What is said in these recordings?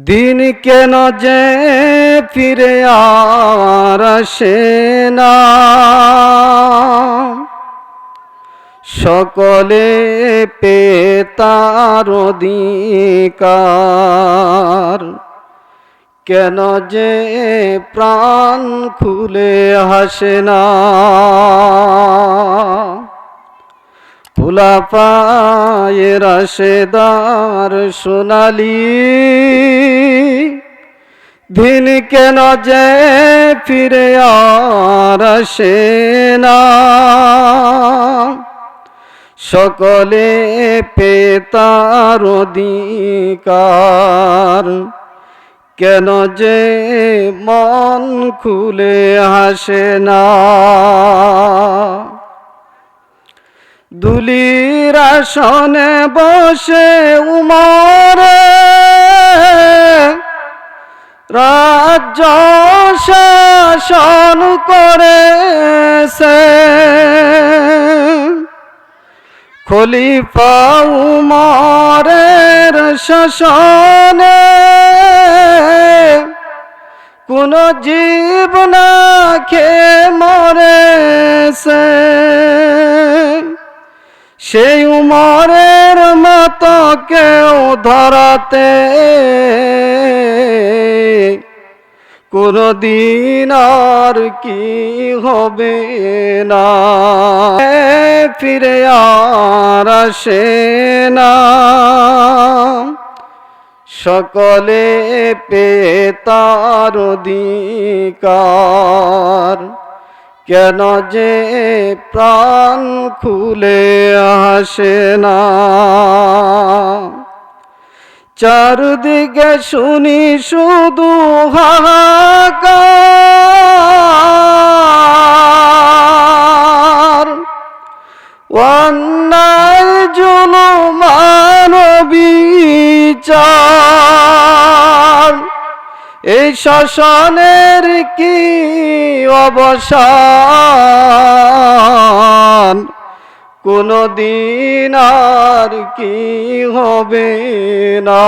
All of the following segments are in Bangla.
দিন কেন যে ফিরে আর আসে না, সকলে পেয়ে তার অধিকার। কেন যে প্রাণ খুলে হাসে না, ফুলা পায়ে রাশেদার সোনালি। দিন কেন যে ফিরে আর আসে না, সকলে পেয়ে তার অধিকার। কেন যে মন খুলে হাসে না, দুলির আসনে বসে উমরে রাজ্য শাসন করেছে। খলিফা উমরের শাসনে কোন জীব না খেয়ে মরেছে। সেই উমরের মতো কেউ ধরাতে কোনদিন আর কি হবে না, ফিরে আর আসে না, সকলে পেয়ে তার অধিকার। কেন যে প্রাণ খুলে হাসে না, চারদিকে শুনি শুধু হাহাকার, অন্যায় জুলুম বিচার। এই শাসনের কি অবসান, কোনদিন আর কি হবে না।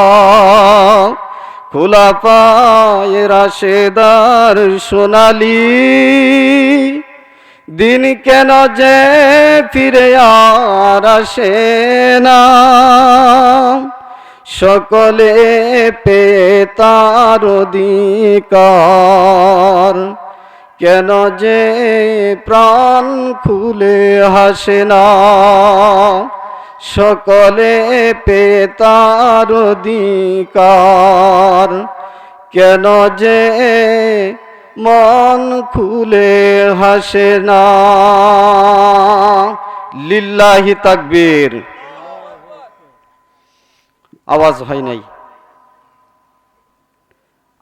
খোলা পায়ে রাশেদার সোনালি, দিন কেন যে ফিরে আর আসে না, সকলে পেয়ে তার অধিকার। কেন যে প্রাণ খুলে হাসে না, সকলে পেয়ে তার অধিকার। কেন যে মন খুলে হাসে না। লিল্লাহি তাকবীর। আওয়াজ হয় নাই,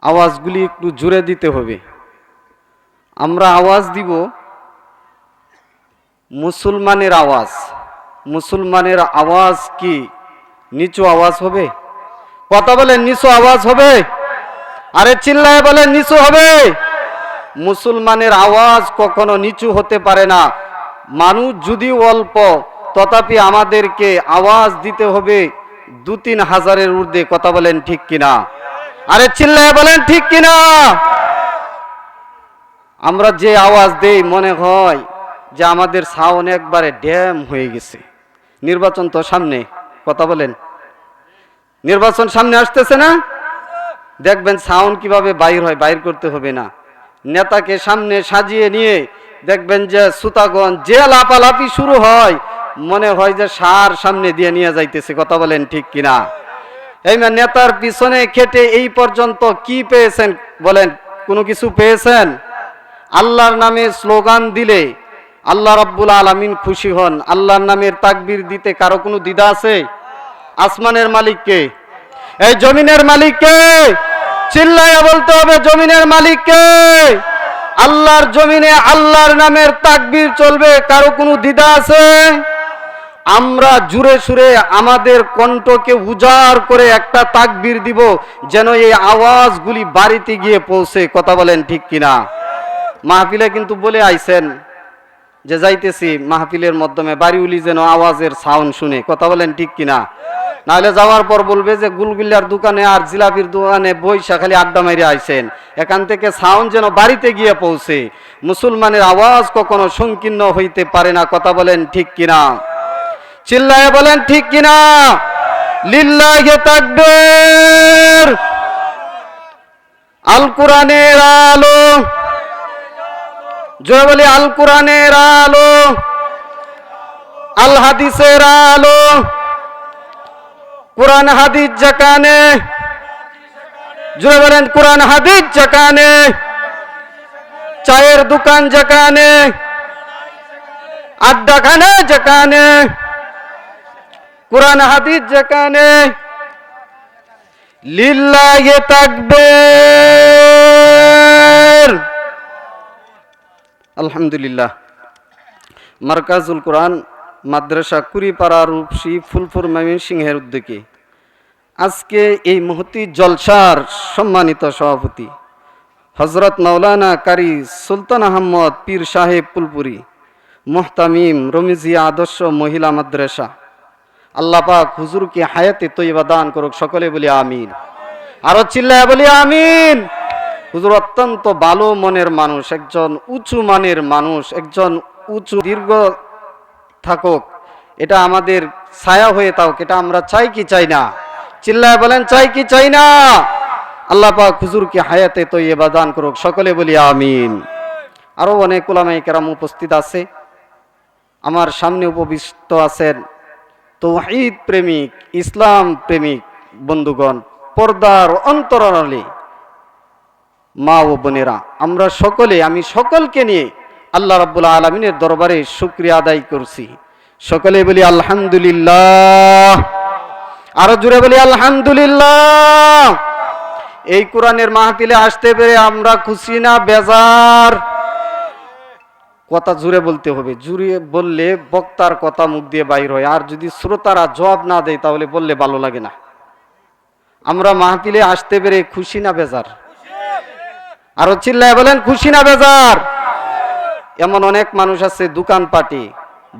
আওয়াজগুলি একটু জোরে দিতে হবে। আমরা আওয়াজ দিব মুসলমানের আওয়াজ। মুসলমানের আওয়াজ কি নিচু আওয়াজ হবে? কথা বলেন, নিচু আওয়াজ হবে? আরে চিল্লায় বলেন, নিচু হবে? মুসলমানের আওয়াজ কখনো নিচু হতে পারে না। মানুষ যদি অল্প, তথাপি আমাদেরকে আওয়াজ দিতে হবে ২-৩ হাজারের ঊর্ধ্বে। কথা বলেন ঠিক কিনা? আরে চিল্লায় বলেন ঠিক কিনা? আমরা যে আওয়াজ দেই মনে হয় যে আমাদের সাউন্ড একবারে ড্যাম হয়ে গেছে। নির্বাচন তো সামনে, কথা বলেন, নির্বাচন সামনে আসতেছে না? দেখবেন সাউন্ড কিভাবে বাইর হয়, বাইর করতে হবে না। নেতাকে সামনে সাজিয়ে নিয়ে দেখবেন যে সুতাগঞ্জ যে লাপালাপি শুরু হয়, মনে হয় যে সার সামনে দিয়ে নিয়ে যাইতেছে। কথা বলেন ঠিক কিনা? এই নেতার পিছনে খেটে এই পর্যন্ত কি পেয়েছেন বলেন? কোনো কিছু পেয়েছেন? আল্লাহর নামে স্লোগান দিলে আল্লাহ রাব্বুল আলামিন খুশি হন। আল্লাহর নামের তাকবীর দিতে কারো কোনো দ্বিধা আছে? আসমানের মালিক কে? এই জমিনের মালিক কে? চিল্লায়া বলতে হবে, জমিনের মালিক কে? আল্লাহর জমিনে আল্লাহর নামের তাকবীর চলবে, কারো কোনো দ্বিধা আছে? আমরা জুড়ে সুরে আমাদের কণ্ঠকে উজাড় করে একটা তাকবীর দিব, যেন এই আওয়াজগুলি বাড়িতে গিয়ে পৌঁছে। কথা বলেন ঠিক কিনা? মাহফিলে কিন্তু বলে আইছেন যে যাইতেছি মাহফিলের মাধ্যমে বাড়িউলি যেন আওয়াজের সাউন্ড শুনে। কথা বলেন ঠিক কিনা? নাহলে যাওয়ার পর বলবে যে গুলগুলিয়ার দোকানে আর জিলাপির দোকানে বইসা খালি আড্ডা মেরে আইছেন। এখান থেকে সাউন্ড যেন বাড়িতে গিয়ে পৌঁছে। মুসলমানের আওয়াজ কখনো সংকীর্ণ হইতে পারে না। কথা বলেন ঠিক কিনা? চিল্লায় বলেন ঠিক কিনা? লিল্লাহি তাকবীর। আল কোরআনের আলো, জয় বলি আল কোরআনের আলো, আল হাদিসের আলো। কোরআন হাদিস যেখানে, জয় বলেন কোরআন হাদিস যেখানে, চায়ের দোকান যেখানে, আড্ডাখানে যেখানে, কোরআন হাদিস যেখানে, লিল্লাহি তাকবীর। আলহামদুলিল্লাহ। মারকাজুল কোরআন মাদ্রাসা কুড়িপাড়া রূপসী ফুলপুর ময়মনসিংহের উদ্যোগে আজকে এই মহতি জলসার সম্মানিত সভাপতি হযরত মাওলানা কারি সুলতান আহমদ পীর সাহেব ফুলপুরি মুহতামিম রমিজিয়া আদর্শ মহিলা মাদ্রাসা, আল্লাহ পাক হুজুরকে হায়াতে তৈয়বা দান করুক। সকলে বলি আমিন। আরো চিল্লায় বলি আমিন। হুজুর অত্যন্ত ভালো মনের মানুষ, একজন উঁচু মানের মানুষ, একজন উঁচু দীর্ঘ থাকুক, এটা আমাদের ছায়া হয়ে থাকুক, এটা আমরা চাই কি চাই না? চিল্লায় বলেন চাই কি চাই না? আল্লাহ পাক হুজুরকে হায়াতে তৈয়বা দান করুক। সকলে বলি আমিন। আরো অনেক উলামায়ে কেরাম উপস্থিত আছে। আমার সামনে উপবিষ্ট আছেন তাওহীদ প্রেমিক, ইসলাম প্রেমিক বন্ধুগণ, পর্দার অন্তরালে মা ও বোনেরা, আমরা সকলে, আমি সকলকে নিয়ে আল্লাহ রাব্বুল আলামিনের দরবারে শুকরিয়া আদায় করছি। সকলে বলি আলহামদুলিল্লাহ। আরো জোরে বলি আলহামদুলিল্লাহ। এই কোরআনের মাহফিলে আসতে পেরে আমরা খুশি না বেজার? কথা জুড়ে বলতে হবে, জুড়ে বললে বক্তার কথা মুখ দিয়ে বাইর হয়, আর যদি শ্রোতারা জবাব না দেয় তাহলে বললে ভালো লাগে না। আমরা মাহফিলে আসতে পেরে খুশি না বেজার? আরো চিল্লায় বলেন খুশি না বেজার? এমন অনেক মানুষ আছে দোকানপাটে,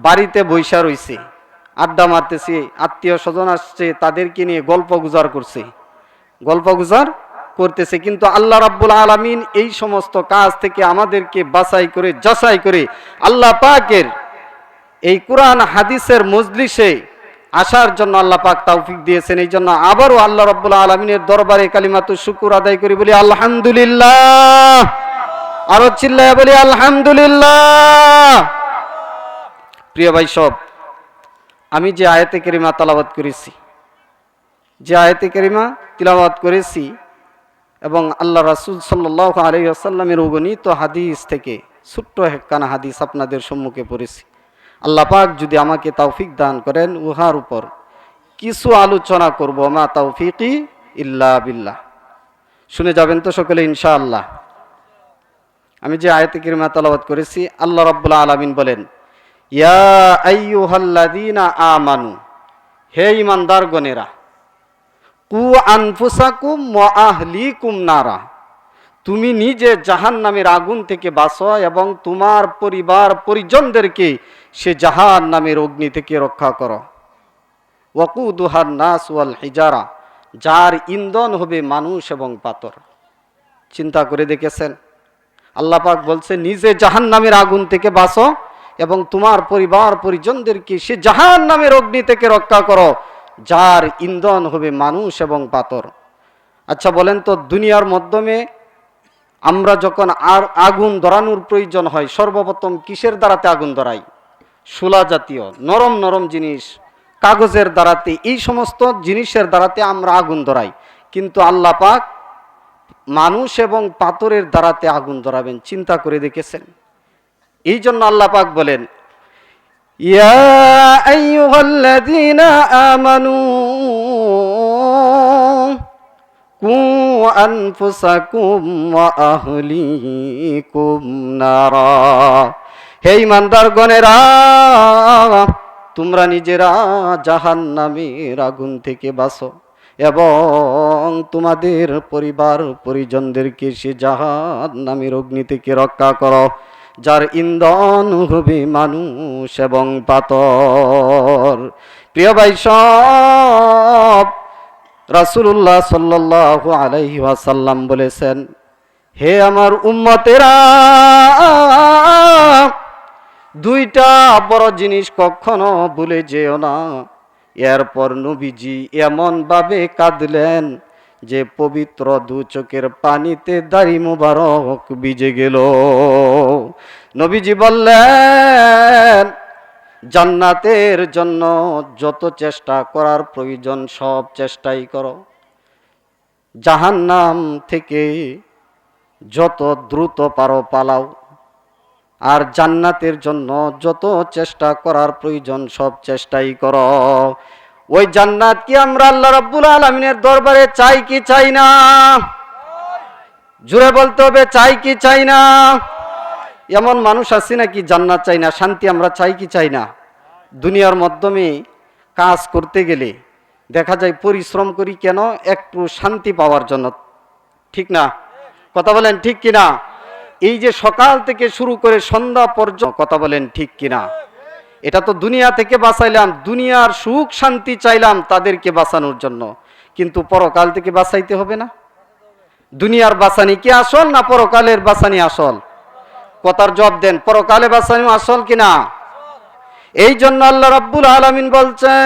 বাড়িতে বৈশা রইছে, আড্ডা মারতেছে, আত্মীয় স্বজন আসছে, তাদেরকে নিয়ে গল্প গুজার করতেছে, কিন্তু আল্লাহ রাব্বুল আলামিন এই সমস্ত কাজ থেকে আমাদেরকে বাছাই করে যাচাই করে আল্লাহ পাকের এই কোরআন হাদিসের মজলিসে আসার জন্য আল্লাহ পাক তৌফিক দিয়েছেন। এই জন্য আবারও আল্লাহ রাব্বুল আলামিনের দরবারে কালিমাতু শুকর আদায় করি, বলি আলহামদুলিল্লাহ। আরো চিল্লায় বলি আলহামদুলিল্লাহ। প্রিয় ভাই সব, আমি যে আয়াতে কারিমা তেলাওয়াত করেছি, এবং আল্লাহ রাসূল সাল্লাল্লাহু আলাইহি ওয়াসাল্লামের অগণিত হাদিস থেকে ছোট্ট একখানা হাদিস আপনাদের সম্মুখে পড়েছি। আল্লাহ পাক যদি আমাকে তৌফিক দান করেন, উহার উপর কিছু আলোচনা করব। মা তৌফিকি ইল্লা বিল্লাহ। শুনে যাবেন তো সকলে ইনশাআল্লাহ? আমি যে আয়াতে কারিমা তেলাওয়াত করেছি, আল্লাহ রাব্বুল আলামিন বলেন, ইয়া আইয়ুহাল্লাযীনা আমানু, হে ঈমানদারগণেরা, কু আনফুসাকুম ওয়া আহলিকুম নারা, তুমি নিজে জাহান্নামের আগুন থেকে বাঁচো এবং তোমার পরিবার পরিজনদেরকে সে জাহান্নামের অগ্নি থেকে রক্ষা করো। ওয়াকুদুহান নাস ওয়াল হিজারা, যার ইন্ধন হবে মানুষ এবং পাথর। চিন্তা করে দেখেছেন? আল্লাহ পাক বলছে নিজে জাহান্নামের আগুন থেকে বাঁচো এবং তোমার পরিবার পরিজনদেরকে সে জাহান্নামের অগ্নি থেকে রক্ষা করো, যার ইন্ধন হবে মানুষ এবং পাথর। আচ্ছা বলেন তো, দুনিয়ার মাধ্যমে আমরা যখন আগুন ধরানোর প্রয়োজন হয়, সর্বপ্রথম কিসের দ্বারাতে আগুন ধরাই? শোলা জাতীয় নরম নরম জিনিস, কাগজের দ্বারাতে, এই সমস্ত জিনিসের দ্বারাতে আমরা আগুন ধরাই। কিন্তু আল্লাহ পাক মানুষ এবং পাথরের দ্বারাতে আগুন ধরাবেন। চিন্তা করে দেখেছেন? এই জন্য আল্লাহ পাক বলেন, ইয়া আইয়ুহাল্লাযীনা আমানু কু আনফুসাকুম ওয়া আহলিকুম নারা, হে ঈমানদারগণেরা, তোমরা নিজেরা জাহান্নামের আগুন থেকে বাঁচো এবং তোমাদের পরিবার পরিজনদেরকে সে জাহান্নামের অগ্নি থেকে রক্ষা করো। যার ইন্ধন হবে মানুষ এবং পাথর। প্রিয় ভাই সব, রাসূলুল্লাহ সাল্লাল্লাহু আলাইহি ওয়াসাল্লাম বলেছেন, হে আমার উম্মতেরা, দুইটা বড় জিনিস কখনো ভুলে যেও না। এরপর নবীজি এমন ভাবে কাঁদলেন যে পবিত্র দু চোখের পানিতে দাড়ি মুবারক ভিজে গেল। নবীজি বললেন, জান্নাতের জন্য যত চেষ্টা করার প্রয়োজন সব চেষ্টাই করো, জাহান্নাম থেকে যত দ্রুত পারো পালাও, আর জান্নাতের জন্য যত চেষ্টা করার প্রয়োজন সব চেষ্টাই করো। ওই জান্নাত কি আমরা আল্লাহ রাব্বুল আলামিনের দরবারে চাই কি চাই না? জোরে বলতে হবে, চাই কি চাই না? এমন মানুষ আছে নাকি জান্নাত চাই না? শান্তি আমরা চাই কি চাই না? দুনিয়ার মাধ্যমে কাজ করতে গেলে দেখা যায় পরিশ্রম করি কেন? একটু শান্তি পাওয়ার জন্য, ঠিক না? কথা বলেন ঠিক কিনা? এই যে সকাল থেকে শুরু করে সন্ধ্যা পর্যন্ত, কথা বলেন ঠিক কিনা? এটা তো দুনিয়া থেকে বাঁচাইলাম, দুনিয়ার সুখ শান্তি চাইলাম তাদেরকে বাঁচানোর জন্য, কিন্তু পরকাল থেকে বাঁচাইতে হবে না? দুনিয়ার বাঁচানি কি আসল না পরকালের বাঁচানি আসল? কথার জবাব দেন, পরকালে বাঁচানো আসল কিনা? এই জন্য আল্লাহ রাব্বুল আলামিন বলছেন,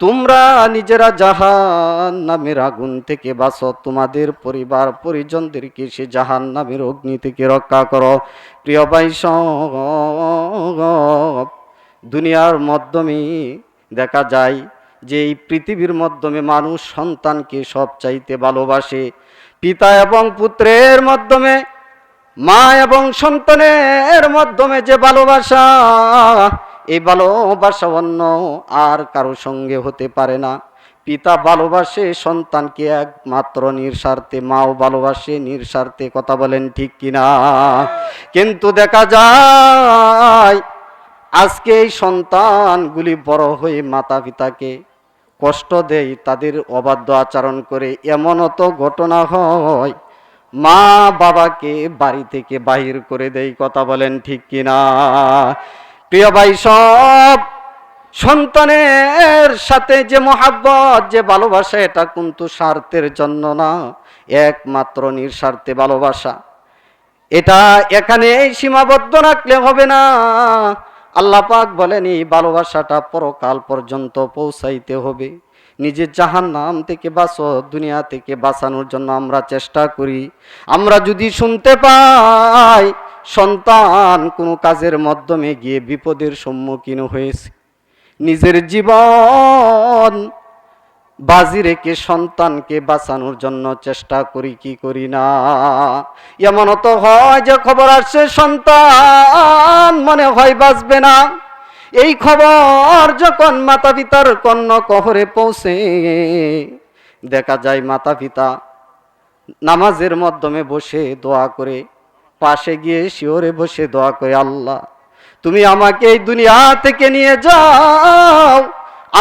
তোমরা নিজেরা জাহান্নামের আগুন থেকে বাঁচো, তোমাদের পরিবার পরিজনদেরকে সে জাহান্নামের অগ্নি থেকে রক্ষা করো। প্রিয় ভাই সব, দুনিয়ার মাধ্যমে দেখা যায় যে এই পৃথিবীর মাধ্যমে মানুষ সন্তানকে সব চাইতে ভালোবাসে। পিতা এবং পুত্রের মাধ্যমে, মা এবং সন্তানের মাধ্যমে যে ভালোবাসা, এই ভালোবাসা অন্য আর কারো সঙ্গে হতে পারে না। পিতা ভালোবাসে সন্তানকে একমাত্র নিঃস্বার্থে, মাও ভালোবাসে নিঃস্বার্থে। কথা বলেন ঠিক কিনা? কিন্তু দেখা যায় আজকে এই সন্তানগুলি বড় হয়ে মাতা পিতাকে কষ্ট দেয়, তাদের অবাধ্য আচরণ করে। এমনও তো ঘটনা হয়, মা বাবাকে বাড়ি থেকে বাহির করে দেয়। কথা বলেন ঠিক কিনা? প্রিয় ভাই সব, সন্তানের সাথে যে মহাব্বত, যে ভালোবাসা, এটা কিন্তু স্বার্থের জন্য না, একমাত্র নিঃস্বার্থে ভালোবাসা। এটা এখানে সীমাবদ্ধ রাখলে হবে না। আল্লাহ পাক বলেন এই ভালোবাসাটা পরকাল পর্যন্ত পৌঁছাইতে হবে। নিজের জাহান্নাম থেকে বাঁচো, দুনিয়া থেকে বাঁচানোর জন্য আমরা চেষ্টা করি। আমরা যদি শুনতে পাই সন্তান কোনো কাজের মাধ্যমে গিয়ে বিপদের সম্মুখীন হয়েছে, নিজের জীবন বাজি রেখে সন্তানকে বাঁচানোর জন্য চেষ্টা করি কি করি না? এমনও তো হয় যে খবর আসছে সন্তান মনে হয় বাঁচবে না, এই খবর যখন মাতা পিতার কর্ণকহরে পৌঁছে, দেখা যায় মাতা পিতা নামাজের মাধ্যমে বসে দোয়া করে, পাশে গিয়ে শিওরে বসে দোয়া করে, আল্লাহ তুমি আমাকে এই দুনিয়া থেকে নিয়ে যাও,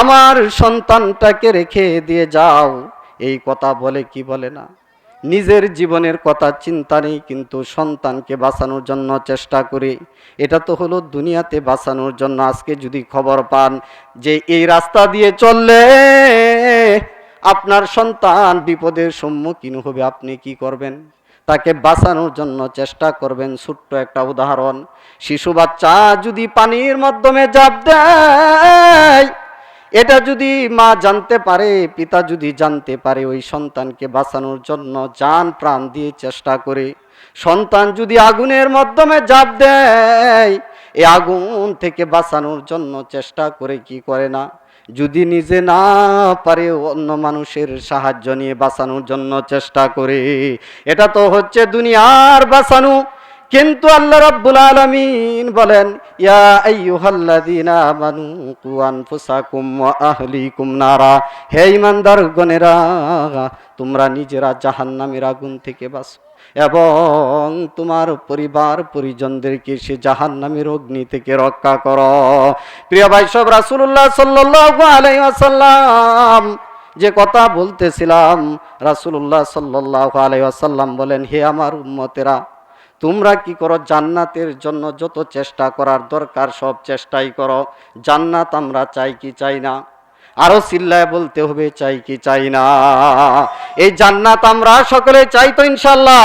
আমার সন্তানটাকে রেখে দিয়ে যাও। এই কথা বলে কি বলে না? নিজের জীবনের কথা চিন্তা নেই, কিন্তু সন্তানকে বাঁচানোর জন্য চেষ্টা করে। এটা তো হলো দুনিয়াতে বাঁচানোর জন্য। আজকে যদি খবর পান যে এই রাস্তা দিয়ে চললে আপনার সন্তান বিপদের সম্মুখীন হবে, আপনি কি করবেন? তাকে বাঁচানোর জন্য চেষ্টা করবেন। ছোট্ট একটা উদাহরণ, শিশু বাচ্চা যদি পানির মাধ্যমে ঝাঁপ দেয়, এটা যদি মা জানতে পারে, পিতা যদি জানতে পারে, ওই সন্তানকে বাঁচানোর জন্য জান প্রাণ দিয়ে চেষ্টা করে। সন্তান যদি আগুনের মাধ্যমে ঝাঁপ দেয়, এই আগুন থেকে বাঁচানোর জন্য চেষ্টা করে কি করে না? যদি নিজে না পারে অন্য মানুষের সাহায্য নিয়ে বাঁচানোর জন্য চেষ্টা করে। এটা তো হচ্ছে দুনিয়ার বাঁচানো। কিন্তু আল্লাহ রাব্বুল আলামিন বলেন, ইয়া আইয়ুহাল্লাযীনা আমানু কু আনফুসাকুম ওয়া আহলিকুম নারা, হে ঈমানদারগণেরা, তোমরা নিজেরা জাহান্নামের আগুন থেকে বাঁচো এবং তোমার পরিবার পরিজনদেরকে সে জাহান্নামের অগ্নি থেকে রক্ষা করো। প্রিয় ভাই সব, রাসূলুল্লাহ সাল্লাল্লাহু আলাইহি ওয়াসাল্লাম যে কথা বলতেছিলাম, রাসূলুল্লাহ সাল্লাল্লাহু আলাইহি ওয়াসাল্লাম বলেন, হে আমার উম্মতেরা, তোমরা কি করো? জান্নাতের জন্য যত চেষ্টা করার দরকার সব চেষ্টাই করো। জান্নাত আমরা চাই কি চাই না? আরো চিল্লায় বলতে হবে, চাই কি চাই না? এই জান্নাত আমরা সকলে চাই তো ইনশাআল্লাহ?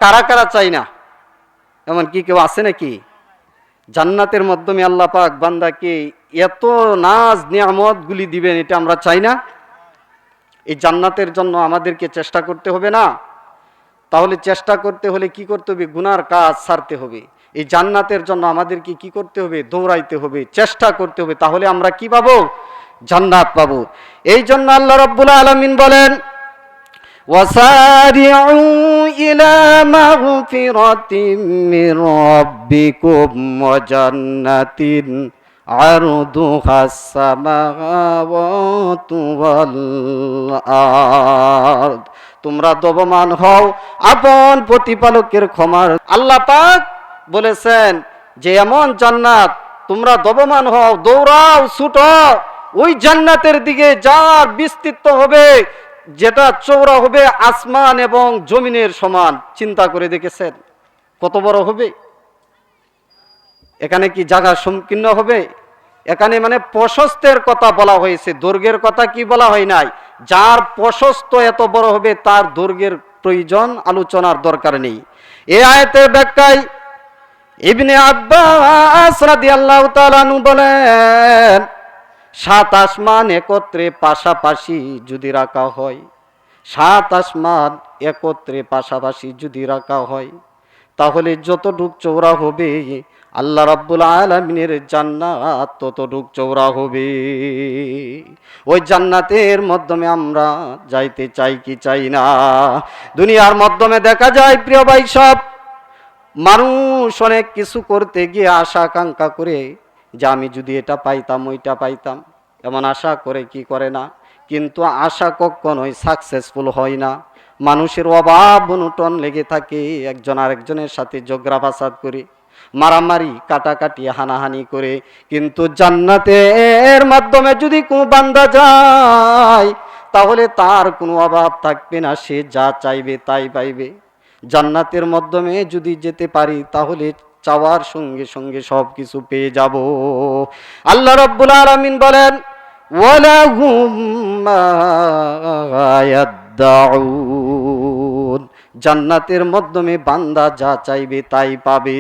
কারা কারা চাই না? এমন কি কেউ আছে নাকি? জান্নাতের মাধ্যমে আল্লাহ পাক বান্দাকে এত নাজ নিয়ামত গুলি দিবেন, এটা আমরা চাই না? এই জান্নাতের জন্য আমাদেরকে চেষ্টা করতে হবে না? তাহলে চেষ্টা করতে হলে কি করতে হবে? গুনার কাজ ছাড়তে হবে। এই জান্নাতের জন্য আমাদেরকে কি করতে হবে? দৌড়াইতে হবে, চেষ্টা করতে হবে। তাহলে আমরা কি পাবো? জান্নাত পাবো। এই জন্য আল্লাহ রাব্বুল আলামিন বলেন, ওয়াসারিউ ইলা মাগফিরাতিম মির রাব্বিকুম ওয়া জান্নাতিন আরদুহাস সামাওয়াতু ওয়াল আরদ। তোমরা দবমান হও আপন প্রতিপালকের ক্ষমার। আল্লাহ পাক বলেছেন যে এমন জান্নাত, তোমরা দবমান হও, দৌড়াও, ছুটো ওই জান্নাতের দিকে যার বিস্তৃত হবে, যেটা চৌড়া হবে আসমান এবং জমিনের সমান। চিন্তা করে দেখেছেন কত বড় হবে? এখানে কি জায়গা সংকীর্ণ হবে? এখানে মানে প্রশস্তের কথা বলা হয়েছে, দৈর্ঘ্যের কথা কি বলা হয় নাই। যার প্রশস্ত এত বড় হবে তার দৈর্ঘ্যের প্রয়োজন আলোচনার দরকার নেই। এই আয়াতের ব্যাখ্যায় ইবনে আব্বাস রাদিয়াল্লাহু তাআলা আনহু বলেন, 7 আসমান একত্রে পাশাপাশি যদি রাখা হয়, 7 আসমান একত্রে পাশাপাশি যদি রাখা হয়, তাহলে যতটুক চৌড়া হবে আল্লাহ রাব্বুল আলামিনের জান্নাত ততটুক চৌড়া হবে। ওই জান্নাতের মাধ্যমে আমরা যাইতে চাই কি চাই না? দুনিয়ার মাধ্যমে দেখা যায় প্রিয় ভাই সব মানুষ অনেক কিছু করতে গিয়ে আশা আকাঙ্ক্ষা করে যে আমি যদি এটা পাইতাম ওইটা পাইতাম, এমন আশা করে কি করে না? কিন্তু আশা কখনোই সাকসেসফুল হয় না। মানুষের অভাব অনটন লেগে থাকে, একজন আরেকজনের সাথে ঝগড়া ফাসাদ করে, মারামারি কাটাকাটি হানাহানি করে। কিন্তু জান্নাতের মাধ্যমে যদি কোনো বান্দা যায় তাহলে তার কোনো অভাব থাকবে না, সে যা চাইবে তাই পাইবে। জান্নাতের মাধ্যমে যদি যেতে পারি তাহলে চাওয়ার সঙ্গে সঙ্গে সব কিছু পেয়ে যাব। আল্লাহ রাব্বুল আলামিন বলেন, ওয়ালাহুম মা ইয়াদদাউন। জান্নাতের মাধ্যমে বান্দা যা চাইবে তাই পাবে।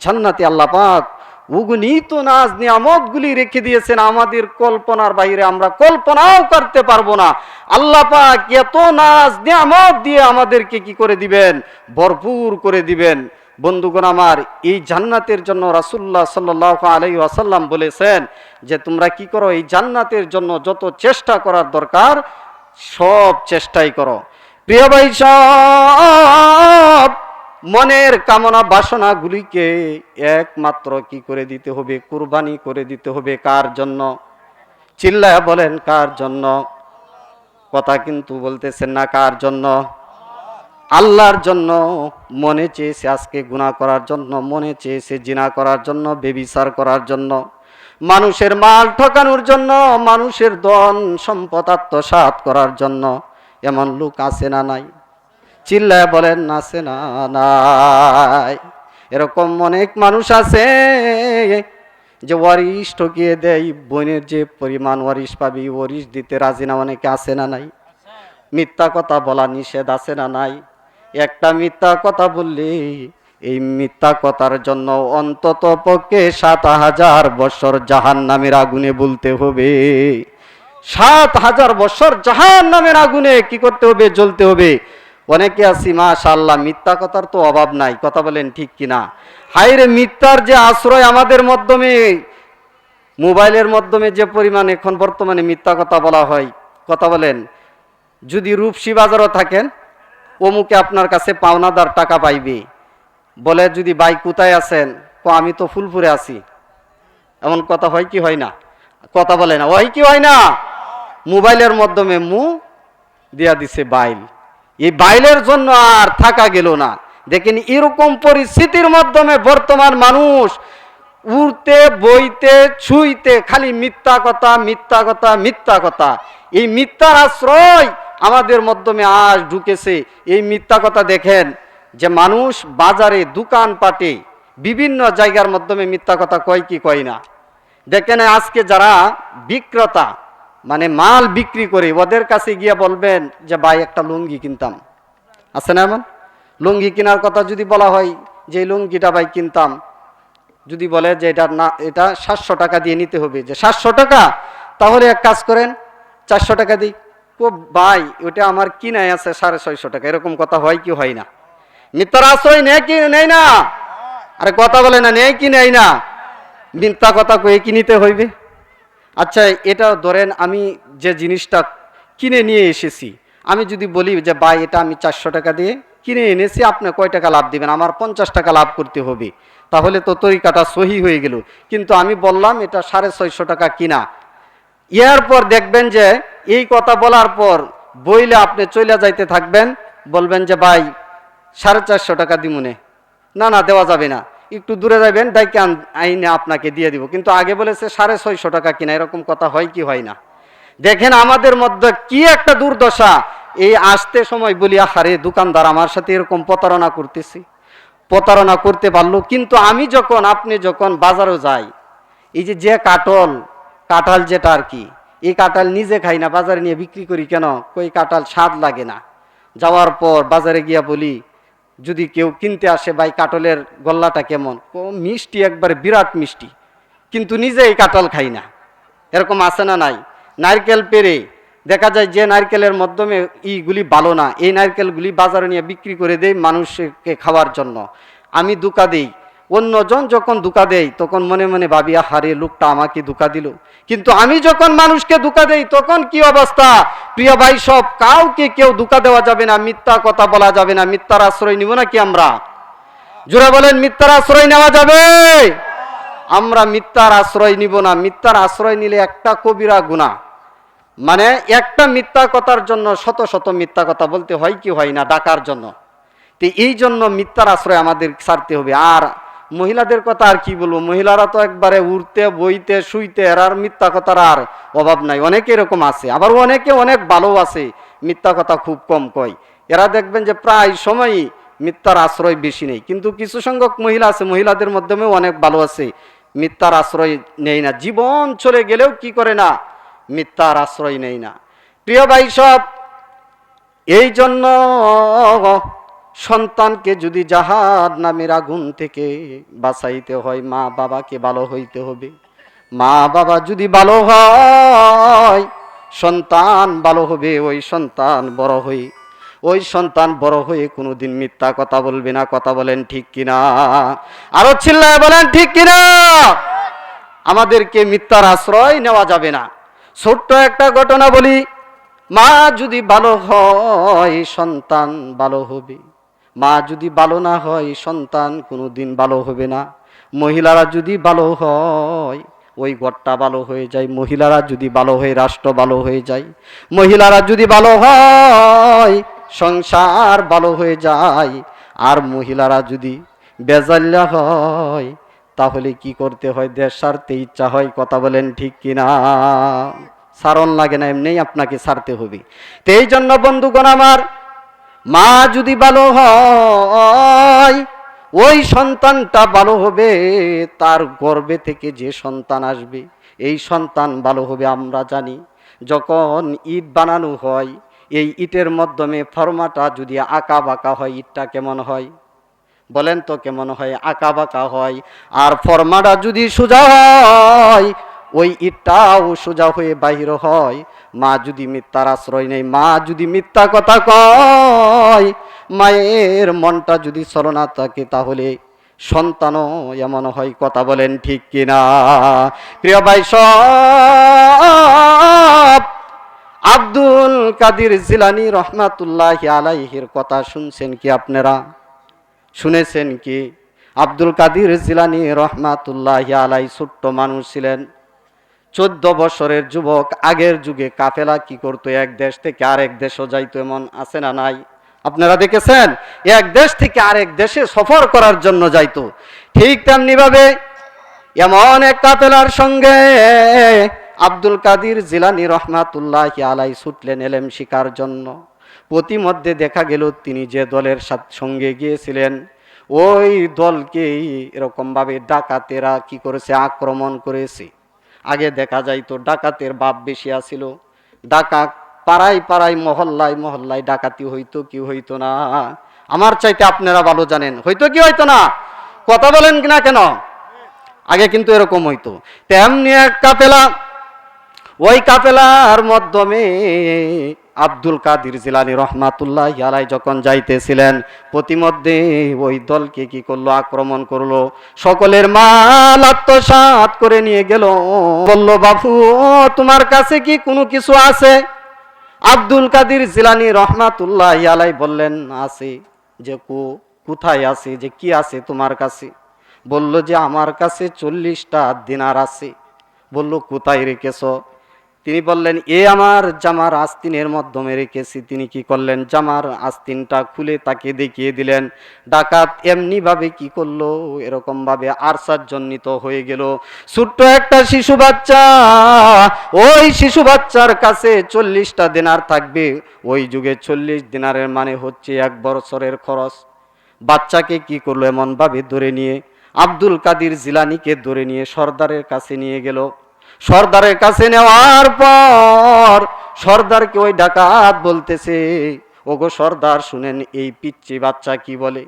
জান্নাতে আল্লাহ পাক অগণিত নাজ নিয়ামতগুলি রেখে দিয়েছেন আমাদের কল্পনার বাইরে, আমরা কল্পনাও করতে পারবো না। আল্লাহ পাক এত নাজ নিয়ামত দিয়ে আমাদেরকে কি করে দিবেন? ভরপুর করে দিবেন। বন্ধুগণ আমার, এই জান্নাতের জন্য রাসূলুল্লাহ সাল্লাল্লাহু আলাইহি ওয়াসাল্লাম বলেছেন যে তোমরা কি করো? এই জান্নাতের জন্য যত চেষ্টা করার দরকার সব চেষ্টাই করো। প্রিয় ভাই সব, মনের কামনা বাসনাগুলিকে একমাত্র কি করে দিতে হবে? কুরবানি করে দিতে হবে। কার জন্য? চিল্লায়া বলেন, কার জন্য? কথা কিন্তু বলতেছেন না। কার জন্য? আল্লাহর জন্য। মনে চেয়েছে আজকে গুনাহ করার জন্য, মনে চেয়েছে জিনা করার জন্য, বেবিচার করার জন্য, মানুষের মাল ঠকানোর জন্য, মানুষের ধন সম্পদ আত্মসাৎ করার জন্য। এমন লোক আছে না নাই? চিল্লায় বলেন, আছে না নাই? এরকম অনেক মানুষ আছে যে ওয়ারিশ ঠকিয়ে দেয়, বোনের যে পরিমাণ ওয়ারিশ পাবি ওয়ারিশ দিতে রাজি না। অনেকে আছে না নাই? মিথ্যা কথা বলা নিষেধ, আছে না নাই? একটা মিথ্যা কথা বললে এই মিথ্যা কথার জন্য অন্তত পক্ষে 7,000 বছর জাহান্নামের আগুনে বলতে হবে। 7,000 বছর জাহান্নামের আগুনে কি করতে হবে? জ্বলতে হবে। অনেকে আছি মাশাআল্লাহ মিথ্যা কথার তো অভাব নাই। কথা বলেন ঠিক কিনা? হায়রে মিথ্যার যে আশ্রয় আমাদের মাধ্যমে, মোবাইলের মাধ্যমে যে পরিমাণ এখন বর্তমানে মিথ্যা কথা বলা হয়। কথা বলেন, যদি রূপসী বাজারও থাকেন, অমুকে আপনার কাছে পাওনাদার টাকা পাইবে বলে, যদি ভাই কোথায় আছেন? আমি তো ফুলপুরে আছি। এমন কথা হয় কি হয় না? কথা বলে না, হয় কি হয় না? মোবাইলের মাধ্যমে দিয়া দিছে বাইল। এই বাইলের জন্য আর থাকা গেল না। দেখেন এরকম পরিস্থিতির মাধ্যমে বর্তমান মানুষ উড়তে বইতে ছুঁইতে খালি মিথ্যা কথা, মিথ্যা কথা, মিথ্যা কথা। এই মিথ্যার আশ্রয় আমাদের মাধ্যমে আজ ঢুকেছে। এই মিথ্যা কথা দেখেন যে মানুষ বাজারে দোকানপাটে বিভিন্ন জায়গার মাধ্যমে মিথ্যা কথা কয় কি কয় না। দেখেন আজকে যারা বিক্রেতা মানে মাল বিক্রি করে ওদের কাছে গিয়ে বলবেন যে ভাই একটা লুঙ্গি কিনতাম, আছে না এমন? লুঙ্গি কেনার কথা যদি বলা হয় যে এই লুঙ্গিটা ভাই কিনতাম, যদি বলে যে এটা 700 টাকা দিয়ে নিতে হবে, যে 700 টাকা, তাহলে এক কাজ করেন 400 টাকা দিই। ও ভাই ওটা আমার কিনাই আছে 650 টাকা, এরকম কথা হয় কি হয় না? মিথ্যার আশ্রয় নেয় কি নেই না? আরে কথা বলে না, নেয় কি নেই না? মিথ্যা কথা কয়ে কি নিতে হইবে? আচ্ছা এটা ধরেন আমি যে জিনিসটা কিনে নিয়ে এসেছি, আমি যদি বলি যে ভাই এটা আমি 400 টাকা দিয়ে কিনে এনেছি, আপনি কয় টাকা লাভ দিবেন? আমার 50 টাকা লাভ করতে হবে। তাহলে তো তরিকাটা সহি হয়ে গেল। কিন্তু আমি বললাম এটা 650 টাকা কিনা। এরপর দেখবেন যে এই কথা বলার পর বইলে আপনি চলে যাইতে থাকবেন, বলবেন যে ভাই 450 টাকা দিমুনে, না না দেওয়া যাবে না, একটু দূরে যাবেন, ডাইকে আইনে আপনাকে দিয়ে দিব, কিন্তু আগে বলেছে 650 টাকা কিনা। এরকম কথা হয় কি হয় না? দেখেন আমাদের মধ্যে কি একটা দুর্দশা। এই আসতে সময় বলি আহারে দোকানদার আমার সাথে এরকম প্রতারণা করতেছি, প্রতারণা করতে পারলো। কিন্তু আমি যখন আপনি যখন বাজারে যাই, এই যে কাঁঠাল যেটা আর কি, এই কাঁঠাল নিজে খাই না, বাজারে নিয়ে বিক্রি করি কেন? কই কাঁঠাল স্বাদ লাগে না। যাওয়ার পর বাজারে গিয়া বলি, যদি কেউ কিনতে আসে ভাই কাঁঠালের গল্লাটা কেমন, মিষ্টি, একবারে বিরাট মিষ্টি, কিন্তু নিজে এই কাঁঠাল খাই না। এরকম আছে না নাই? নারকেল পেরে দেখা যায় যে নারকেলের মাধ্যমে ইগুলি ভালো না, এই নারকেলগুলি বাজারে নিয়ে বিক্রি করে দেয় মানুষকে খাওয়ার জন্য। আমি ধোঁকা দেই, অন্যজন যখন ধোঁকা দেয় তখন মনে মনে ভাবি আহারে লোকটা আমাকে ধোঁকা দিল। কিন্তু আমি যখন মানুষকে ধোঁকা দেই তখন কি অবস্থা? প্রিয় ভাই সব, কাউকে কেউ ধোঁকা দেওয়া যাবে না, মিথ্যা কথা বলা যাবে না। মিথ্যার আশ্রয় নিব নাকি আমরা? জোরে বলেন, মিথ্যার আশ্রয় নেওয়া যাবে? আমরা মিথ্যার আশ্রয় নিব না। মিথ্যার আশ্রয় নিলে একটা কবিরা গুনাহ। মানে একটা মিথ্যা কথার জন্য শত শত মিথ্যা কথা বলতে হয় কি হয় না, ডাকার জন্য। তো এই জন্য মিথ্যার আশ্রয় আমাদের ছাড়তে হবে। আর মহিলাদের কথা আর কি বলবো, মহিলারা তো একবারে উড়তে বইতে শুইতে, আর মিথ্যা কথার আর অভাব নাই। অনেকে এরকম আছে, আবার অনেকে অনেক ভালো আছে, মিথ্যা কথা খুব কম কয়। এরা দেখবেন যে প্রায় সময়ই মিথ্যার আশ্রয় বেশি নেই। কিন্তু কিছু সংখ্যক মহিলা আছে, মহিলাদের মাধ্যমেও অনেক ভালো আছে, মিথ্যার আশ্রয় নেই না। জীবন চলে গেলেও কি করে না? মিথ্যার আশ্রয় নেই না। প্রিয় ভাই সব, এই জন্য সন্তানকে যদি জাহান্নামের আগুন থেকে বাঁচাইতে হয়, মা বাবাকে ভালো হইতে হবে। মা বাবা যদি ভালো হয়, সন্তান ভালো হবে। ওই সন্তান বড় হয়ে কোনোদিন মিথ্যা কথা বলবে না। কথা বলেন ঠিক কিনা? আরো চিল্লায় বলেন ঠিক কিনা? আমাদেরকে মিথ্যার আশ্রয় নেওয়া যাবে না। ছোট্ট একটা ঘটনা বলি, মা যদি ভালো হয় সন্তান ভালো হবে, মা যদি ভালো না হয় সন্তান কোনোদিন ভালো হবে না। মহিলারা যদি ভালো হয় ওই ঘরটা ভালো হয়ে যায়, মহিলারা যদি ভালো হয় রাষ্ট্র ভালো হয়ে যায়, মহিলারা যদি ভালো হয় সংসার ভালো হয়ে যায়। আর মহিলারা যদি বেজাল্লা হয় তাহলে কি করতে হয়? দেশ ছাড়তে ইচ্ছা হয়। কথা বলেন ঠিক কিনা? সারণ লাগে না, এমনি আপনাকে ছাড়তে হবে। তো এই জন্য বন্ধুগণ আমার, মা যদি ভালো হয় ওই সন্তানটা ভালো হবে, তার গর্ভে থেকে যে সন্তান আসবে এই সন্তান ভালো হবে। আমরা জানি যখন ইট বানানো হয়, এই ইটের মাধ্যমে ফর্মাটা যদি আঁকা বাঁকা হয়, ইটটা কেমন হয় বলেন তো? কেমন হয়? আঁকা বাঁকা হয়। আর ফর্মাটা যদি সোজা হয়, ওই ইটটাও সোজা হয়ে বাহির হয়। মা যদি মিথ্যার আশ্রয় নেই, মা যদি মিথ্যা কথা কয়, মায়ের মনটা যদি ছলনা থাকে, তাহলে সন্তানও এমন হয়। কথা বলেন ঠিক কিনা? প্রিয় ভাই সব, আব্দুল কাদের জিলানী রহমাতুল্লাহি আলাইহির কথা শুনছেন কি আপনারা? শুনেছেন কি? আব্দুল কাদের জিলানী রহমাতুল্লাহি আলাই ছোট্ট মানুষ ছিলেন, 14 বছরের যুবক। আগের যুগে কাফেলা কি করতো? এক দেশ থেকে আরেক দেশও যাইতো, এমন আছে না নাই? আপনারা দেখেছেন? এক দেশ থেকে আরেক দেশে সফর করার জন্য যাইতো। ঠিক তেমনি ভাবে এমন এক কাফেলার সঙ্গে আব্দুল কাদের জিলানী রহমাতুল্লাহি আলাই ছুটলেন এলেম শিকার জন্য। প্রতিমধ্যে দেখা গেল তিনি যে দলের সঙ্গে গিয়েছিলেন ওই দলকে এরকমভাবে ডাকাতেরা কি করেছে, আক্রমণ করেছে। আগে দেখা যাইতো ডাকাতের বাপ বেশি আছিল, ডাকাত পাড়ায় পাড়ায় মহল্লায় মহল্লায় ডাকাতি হইতো কি হইতো না? আমার চাইতে আপনারা ভালো জানেন, হইতো কি হইতো না? কথা বলেন কিনা কেন? আগে কিন্তু এরকম হইতো। তেমনি এক কাফেলা, ওই কাফেলার মাধ্যমে আব্দুল কাদের জিলানী রহমাতুল্লাহ আলাইহি যখন যাইতেছিলেন, প্রতিমধ্যে ওই দলকে কি করলো, আক্রমণ করলো, সকলের মাল আত্মসাৎ করে নিয়ে গেল। বলল, বাবু তোমার কাছে কি কোনো কিছু আছে? আব্দুল কাদের জিলানী রহমাতুল্লাহ আলাইহি বললেন, আছে। যে কোথায় আছে, যে কি আছে তোমার কাছে? বলল যে আমার কাছে 40টা দিনার আছে। বলল কোথায় রেখেছ? তিনি বললেন আমার জামার আস্তিনের মাধ্যমে রেখেছি। তিনি কি করলেন, জামার আস্তিনটা খুলে তাকে দেখিয়ে দিলেন। ডাকাত এমনি ভাবে কি করলো, এরকম ভাবে আরসাদজনিত হয়ে গেল। ছোট্ট একটা শিশু বাচ্চা, ওই শিশু বাচ্চার কাছে 40টা দিনার থাকবে। ওই যুগে 40 দিনারের মানে হচ্ছে 1 বছরের খরচ। বাচ্চাকে কি করলো, এমন ভাবে ধরে নিয়ে আব্দুল কাদের জিলানীকে ধরে নিয়ে সর্দারের কাছে নিয়ে গেল। সর্দারের কাছে নেওয়ার পর সর্দারকে ওই ডাকাত বলতেছে, ওগো সর্দার শুনেন এই পিচ্চি বাচ্চা কি বলে।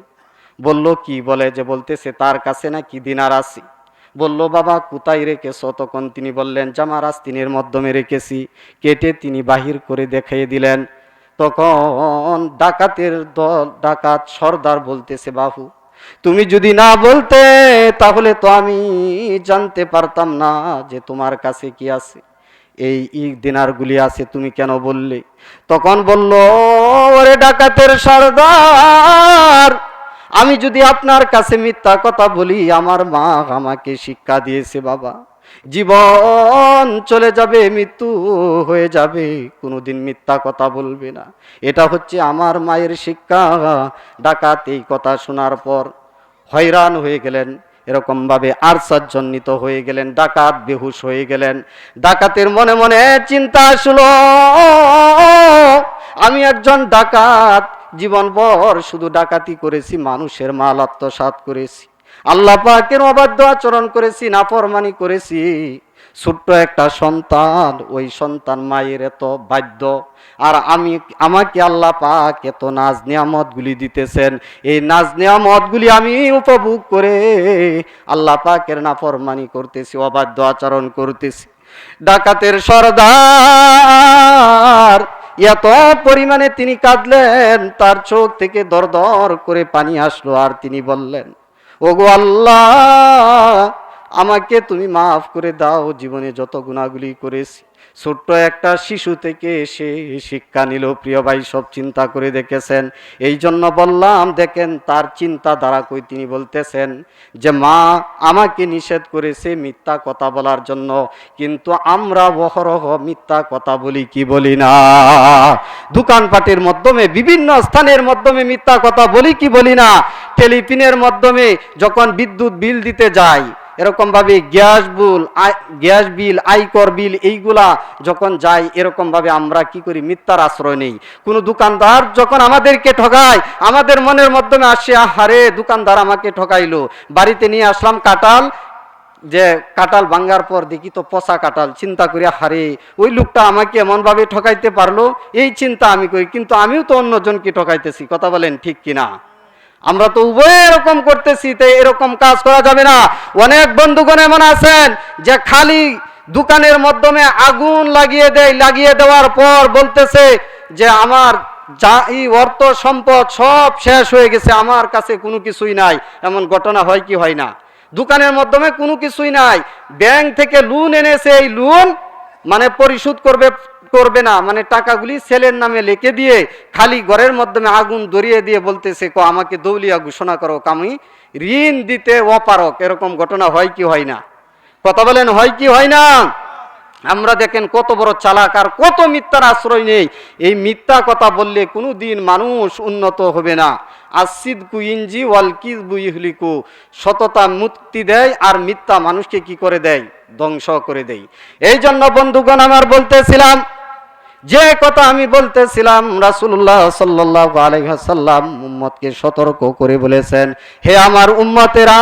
বলল কি বলে? যে বলতেছে তার কাছে নাকি দিনার আছে। বলল বাবা কোথায় রেখেছ? তখন তিনি বললেন জামার আস্তিনের মাধ্যমে রেখেছি। কেটে তিনি বাহির করে দেখিয়ে দিলেন। তখন ডাকাতের দল, ডাকাত সর্দার বলতেছে, বাবু তুমি যদি না বলতে তাহলে তো আমি জানতে পারতাম না যে তোমার কাছে কি আছে, এই দিনারগুলি আছে, তুমি কেন বললে? তখন বলল, ওরে ডাকাতের সর্দার, আমি যদি আপনার কাছে মিথ্যা কথা বলি, আমার মা আমাকে শিক্ষা দিয়েছে বাবা, জীবন চলে যাবে, মৃত্যু হয়ে যাবে, কোনোদিন মিথ্যা কথা বলবে না, এটা হচ্ছে আমার মায়ের শিক্ষা। ডাকাত এই কথা শোনার পর হয়রান হয়ে গেলেন, এরকম ভাবে আরসাদজনিত হয়ে গেলেন, ডাকাত বেহুশ হয়ে গেলেন। ডাকাতের মনে মনে চিন্তা আসলো, আমি একজন ডাকাত, জীবনভর শুধু ডাকাতি করেছি, মানুষের মাল আত্মসাৎ করেছি, আল্লাহ পাকের অবাধ্য আচরণ করেছি, নাফরমানি করেছি। ছোট্ট একটা সন্তান, ওই সন্তান মায়ের এত বাধ্য, আর আমাকে আল্লাহ পাক এত নাজ নিয়ামত গুলি দিতেছেন, এই নাজ নিয়ামত গুলি আমি উপভোগ করে আল্লাহ পাকের নাফরমানি করতেছি, অবাধ্য আচরণ করতেছি। ডাকাতের সর্দার এত পরিমাণে তিনি কাঁদলেন, তার চোখ থেকে দর দর করে পানি আসলো, আর তিনি বললেন, ওগো আল্লাহ আমাকে তুমি মাফ করে দাও, জীবনে যত গুনাহগুলি করেছি। ছোট্ট একটা শিশু থেকে সে শিক্ষা নিল। প্রিয় ভাই, সব চিন্তা করে দেখেছেন? এই জন্য বললাম, দেখেন তার চিন্তা দ্বারা কই তিনি বলতেছেন যে মা আমাকে নিষেধ করেছে মিথ্যা কথা বলার জন্য, কিন্তু আমরা অহরহ মিথ্যা কথা বলি কি বলি না? দোকানপাটের মাধ্যমে, বিভিন্ন স্থানের মাধ্যমে মিথ্যা কথা বলি কি বলি না? টেলিফোনের মাধ্যমে যখন বিদ্যুৎ বিল দিতে যায়, এরকম ভাবে গ্যাস বিল, আয়কর বিল, এইগুলা যখন যায়, এরকম ভাবে আমরা কি করি, মিথ্যার আশ্রয় নেই। কোন দোকানদার যখন আমাদেরকে ঠকায়, আমাদের মনের মাধ্যমে আসে, আহারে দোকানদার আমাকে ঠকাইলো, বাড়িতে নিয়ে আসলাম কাঁঠাল, যে কাঁঠাল ভাঙ্গার পর দেখি তো পচা কাঁঠাল, চিন্তা করি হারে ওই লোকটা আমাকে এমন ভাবে ঠকাইতে পারলো, এই চিন্তা আমি করি, কিন্তু আমিও তো অন্যজনকে ঠকাইতেছি। কথা বলেন ঠিক কিনা? আমরা তো উভয় এরকম করতেছি, তো এরকম কাজ করা যাবে না। অনেক বন্ধুগণ এমন আছেন যে খালি দোকানের মাধ্যমে আগুন লাগিয়ে দেয়, লাগিয়ে দেওয়ার পর বলতেছে যে আমার যা এই অর্থ সম্পদ সব শেষ হয়ে গেছে, আমার কাছে কোনো কিছুই নাই। এমন ঘটনা হয় কি হয় না? দোকানের মাধ্যমে কোনো কিছুই নাই, ব্যাংক থেকে লোন এনেছে, এই লোন মানে পরিশোধ করবে না, মানে টাকাগুলি ছেলের নামে লিখে দিয়ে খালি ঘরের মাধ্যমে আগুন ধরিয়ে দিয়ে বলতেছে আমাকে দৌলিয়া ঘোষণা করো, আমি ঋণ দিতে অপারক। এরকম ঘটনা হয় কি হয় না? কথা বলেন, হয় কি হয় না? আমরা দেখেন কত বড় চালাক, আর কত মিথ্যার আশ্রয় নেই। এই মিথ্যা কথা বললে কোনো দিন মানুষ উন্নত হবে না। আসিদকু ইনজি ওয়াল কিযবু ইহলিকু, সততা মুক্তি দেয়, আর মিথ্যা মানুষকে কি করে দেয়, ধ্বংস করে দেয়। এই জন্য বন্ধুগণ আমার বলতেছিলাম যে কথা আমি বলতেছিলাম, রাসূলুল্লাহ সাল্লাল্লাহু আলাইহি ওয়াসাল্লাম উম্মতকে সতর্ক করে বলেছেন, হে আমার উম্মতেরা,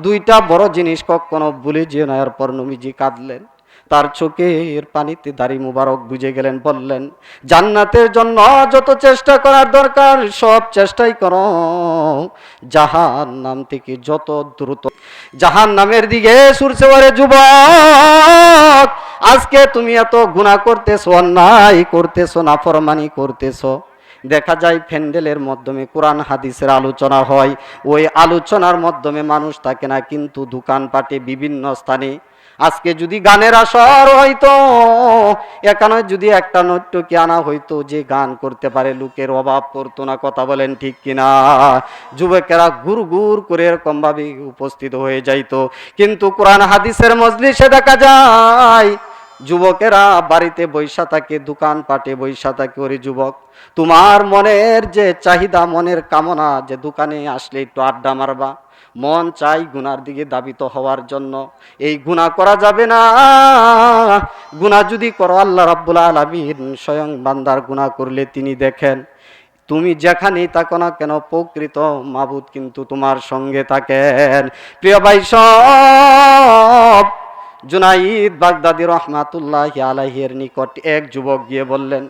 দুইটা বড় জিনিস কখনো ভুলে যেও না। এরপর নবীজি কাঁদলেন, তার চোখের পানিতে দাড়ি মুবারক বুঝে গেলেন, বললেন, জান্নাতের জন্য যত চেষ্টা করার দরকার সব চেষ্টাই করো, জাহান্নাম থেকে যত দ্রুত জাহান্নামের দিকে ছুটছে। ওরে যুবক, আজকে তুমি এত গুনাহ করতেছো, অন্যায় করতেছো, নাফরমানি করতেছো। দেখা যায় প্যান্ডেলের মাধ্যমে কোরআন হাদিসের আলোচনা হয়, ওই আলোচনার মাধ্যমে মানুষ থাকে না, কিন্তু দোকানপাটে বিভিন্ন স্থানে আজকে যদি গানের আসর হইতো, এখানে যদি একটা নর্তকী আনা হইতো যে গান করতে পারে, লোকের অভাব পড়তো না। কথা বলেন ঠিক কিনা? যুবকেরা গুর গুর করে এরকম ভাবে উপস্থিত হয়ে যাইতো। কিন্তু কোরআন হাদিসের মজলিসে দেখা যায় যুবকেরা বাড়িতে বৈশা থাকে, দোকানপাটে বৈশা থাকে। ওরে যুবক, তোমার মনের যে চাহিদা, মনের কামনা, যে দোকানে আসলে একটু আড্ডা মারবা, মন চাই গুনার দিকে দাবিত হওয়ার জন্য, এই গুনাহ করা যাবে না। গুনাহ যদি করো, আল্লাহ রাব্বুল আলামিন স্বয়ং বান্দার গুনাহ করলে তিনি দেখেন। তুমি যেখানেই থাকো না কেন, প্রকৃত মাবুদ কিন্তু তোমার সঙ্গে থাকেন। প্রিয় ভাই সব, জুনাইদ বাগদাদি রহমাতুল্লাহি আলাইহির নিকট এক যুবক গিয়ে বললেন,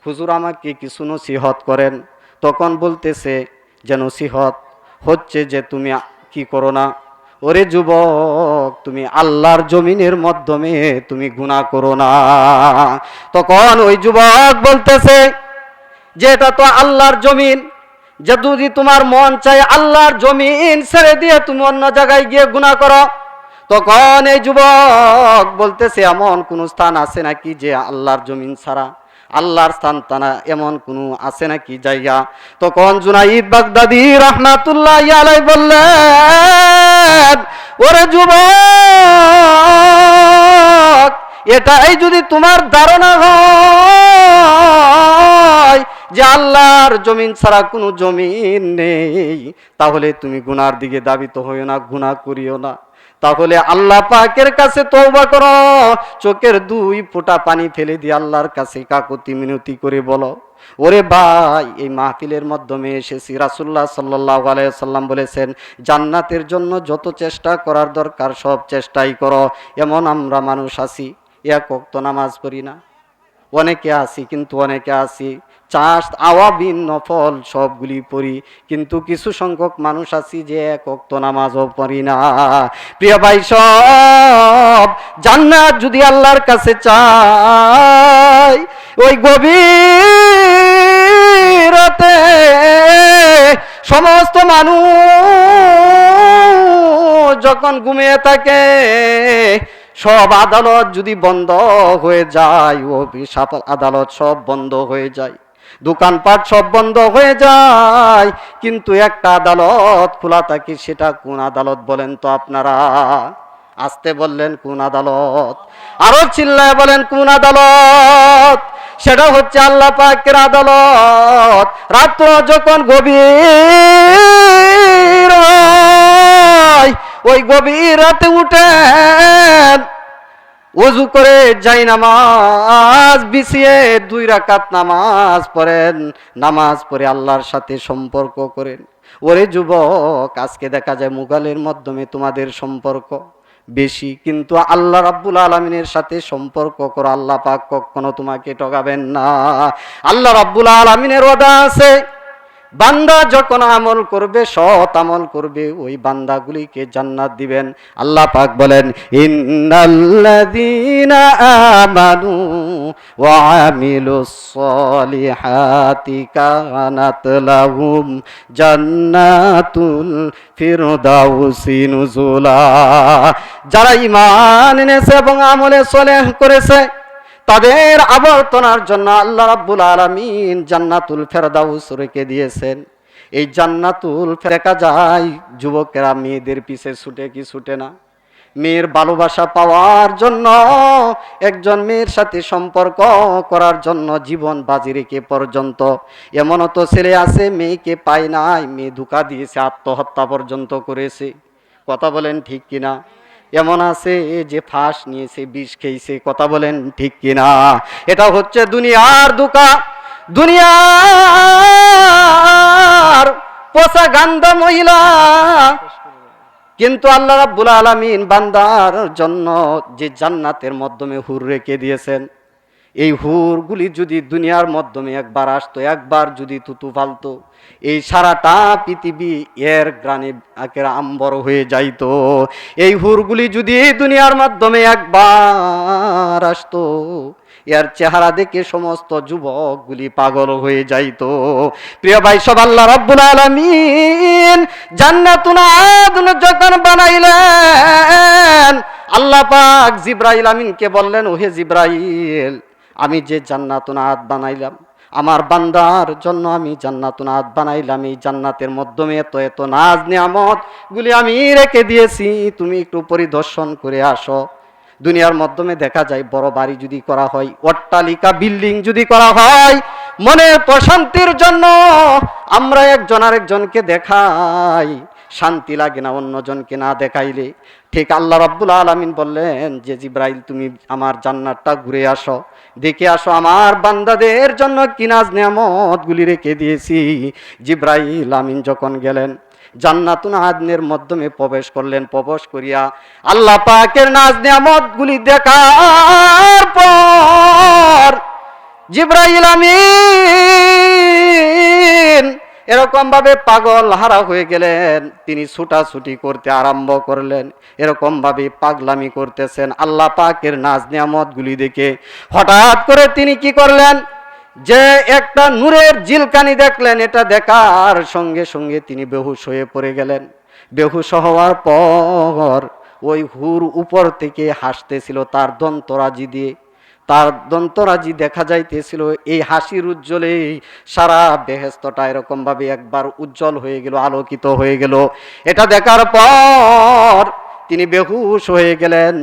হুজুর আমাকে কিছু নসিহত করেন। তখন বলতেছে যে নসিহত হচ্ছে যে তুমি কি করো না, ওরে যুবক, তুমি আল্লাহর জমিনের মাধ্যমে তুমি গুনাহ করো না। তখন ওই যুবক বলতেছে যে এটা তো আল্লাহর জমিন, যে যদি তোমার মন চায় আল্লাহর জমিন ছেড়ে দিয়ে তুমি অন্য জায়গায় গিয়ে গুনাহ করো। তখন এই যুবক বলতেছে, এমন কোন স্থান আছে নাকি যে আল্লাহর জমিন ছাড়া, আল্লাহর স্থান টানা এমন কোন আছে নাকি জায়গা? তখন জুনাইদ বাগদাদি রাহমাতুল্লাহি আলাইহি বললেন, ওরে যুবক, এটাই যদি তোমার ধারণা হয় যে আল্লাহর জমিন ছাড়া কোনো জমিন নেই, তাহলে তুমি গুনার দিকে দাবিত হইও না, গুনাহ করিও না। তাহলে আল্লাহ পাকের কাছে তওবা করো, চোখের দুই ফোঁটা পানি ফেলে দিয়ে আল্লাহর কাছে কাকুতি মিনতি করে বলো, ওরে ভাই, এই মাহফিলের মাধ্যমে এসেছি, রাসূলুল্লাহ সাল্লাল্লাহু আলাইহি ওয়াসাল্লাম বলেছেন জান্নাতের জন্য যত চেষ্টা করার দরকার সব চেষ্টাই করো। এমন আমরা মানুষ আছি এক ওয়াক্ত নামাজ পড়ি না, অনেকে আছি, কিন্তু অনেকে আছি চাষ আওয়াবিন নফল সবগুলি পড়ি, কিন্তু কিছু সংখ্যক মানুষ আছি যে এক ওয়াক্ত নামাজও পড়ি না। প্রিয় ভাই সব, জান্নাত যদি আল্লাহর কাছে চাই, ওই গভীর রাতে সমস্ত মানুষ যখন ঘুমিয়ে থাকে, সব আদালত যদি বন্ধ হয়ে যায়, ও হিসাব আদালত সব বন্ধ হয়ে যায়, দোকানপাট সব বন্ধ হয়ে যায়, কিন্তু একটা আদালত খোলা থাকে। সেটা কোন আদালত বলেন তো আপনারা? আসতে বললেন কোন আদালত? আরো চিল্লায় বলেন কোন আদালত? সেটা হচ্ছে আল্লাহ পাকের আদালত। রাত্র যখন গভীর হয়, ওই গভীর রাতে উঠেন, ওযু করে যাই নামাজ বিছিয়ে 2 রাকাত নামাজ পড়েন, নামাজ পড়ে আল্লাহর সাথে সম্পর্ক করেন। ওরে যুবক, আজকে দেখা যায় মোবাইলের মাধ্যমে তোমাদের সম্পর্ক বেশি, কিন্তু আল্লাহ রাব্বুল আলামিনের সাথে সম্পর্ক করো, আল্লাহ পাক কখনো তোমাকে ঠকাবেন না। আল্লাহ রাব্বুল আলামিনের ওয়াদা আছে, বান্দা যখন আমল করবে, সৎ আমল করবে, ওই বান্দাগুলিকে জান্নাত দিবেন। আল্লাহ পাক বলেন, ইন্নাল্লাযীনা আমানু ওয়া আমিলুস সলিহাতি কানাত লাহুম জান্নাতুল ফিরদাউসি নুজুলা। যারা ঈমান এনেছে এবং আমলে সলেহ করেছে, তাদের আবর্তনার জন্য আল্লাহ রাব্বুল আলামিন জান্নাতুল ফেরদাউস রেখে দিয়েছেন। এই জান্নাতুল দেখা যায় যুবকেরা মেয়েদের পিছে ছুটে কি ছুটে না? মেয়ের ভালোবাসা পাওয়ার জন্য, একজন মেয়ের সাথে সম্পর্ক করার জন্য জীবন বাজি রেখে পর্যন্ত, এমনও তো ছেলে আছে মেয়েকে পায় নাই, মেয়ে ধোঁকা দিয়েছে, আত্মহত্যা পর্যন্ত করেছে। কথা বলেন ঠিক কিনা? এমন আছে যে ফাঁস নিয়েছে, বিষ খেয়েছে। কথা বলেন ঠিক কিনা? এটা হচ্ছে দুনিয়ার ধোঁকা, দুনিয়ার পচা গান্দা মহিলা। কিন্তু আল্লাহ রাব্বুল আলামিন বান্দার জন্য যে জান্নাতের মাধ্যমে হুর রেখে দিয়েছেন, এই হুরগুলি যদি দুনিয়ার মাধ্যমে একবার আসতো, একবার যদি থুতু ফালতো, এই সারাটা পৃথিবী এর গ্রানে আকের আম্বর হয়ে যাইতো। এই হুরগুলি যদি দুনিয়ার মাধ্যমে একবার আসতো, এর চেহারা দেখে সমস্ত যুবকগুলি পাগল হয়ে যাইতো। প্রিয় ভাই সব, আল্লাহ রাব্বুল আলামিন জান্নাতুল আদন যখন বানাইলেন, আল্লাহ পাক জিবরাইল আমিনকে বললেন, ওহে জিবরাইল, আমি যে জান্নাতুল আদন বানাইলাম, আমার বান্দার জন্য আমি জান্নাতুল আদন বানাইলাম, এই জান্নাতের মাধ্যমে এত এত নাজ নিয়ামত গুলি আমি রেখে দিয়েছি, তুমি একটু পরিদর্শন করে আসো। দুনিয়ার মাধ্যমে দেখা যায় বড় বাড়ি যদি করা হয়, অট্টালিকা বিল্ডিং যদি করা হয়, মনের প্রশান্তির জন্য আমরা একজন আরেকজনকে দেখাই, শান্তি লাগে না অন্যজনকে না দেখাইলে। ঠিক আল্লাহ রাব্বুল আলামিন বললেন যে জিবরাইল, তুমি আমার জান্নাতটা ঘুরে আসো, দেখে আসো আমার বান্দাদের জন্য কি নাজ নিয়ামত গুলি রেখে দিয়েছি। জিবরাইল আমিন যখন গেলেন, জান্নাতুল আদনের মাধ্যমে প্রবেশ করলেন, প্রবেশ করিয়া আল্লাহ পাকের নাজ নিয়ামত গুলি দেখার পর জিবরাইল আমিন এরকম ভাবে পাগল হারা হয়ে গেলেন, তিনি ছুটাছুটি করতে আরম্ভ করলেন, এরকম ভাবে পাগলামি করতেছেন আল্লাহ পাকের নাজ নিয়ামত গুলি দেখে। হঠাৎ করে তিনি কি করলেন, যে একটা নূরের জিলকানি দেখলেন, এটা দেখার সঙ্গে সঙ্গে তিনি বেহুশ হয়ে পড়ে গেলেন। বেহুশ হওয়ার পর ওই হুর উপর থেকে হাসতেছিল তার দন্তরাজি দিয়ে, তার দন্তরাজি দেখা যাইতেছিল, এই হাসির উজ্জ্বলে সারা বেহেশতটা এরকম ভাবে একবার উজ্জ্বল হয়ে গেল, আলোকিত হয়ে গেল। এটা দেখার পর তিনি বেহুশ হয়ে গেলেন।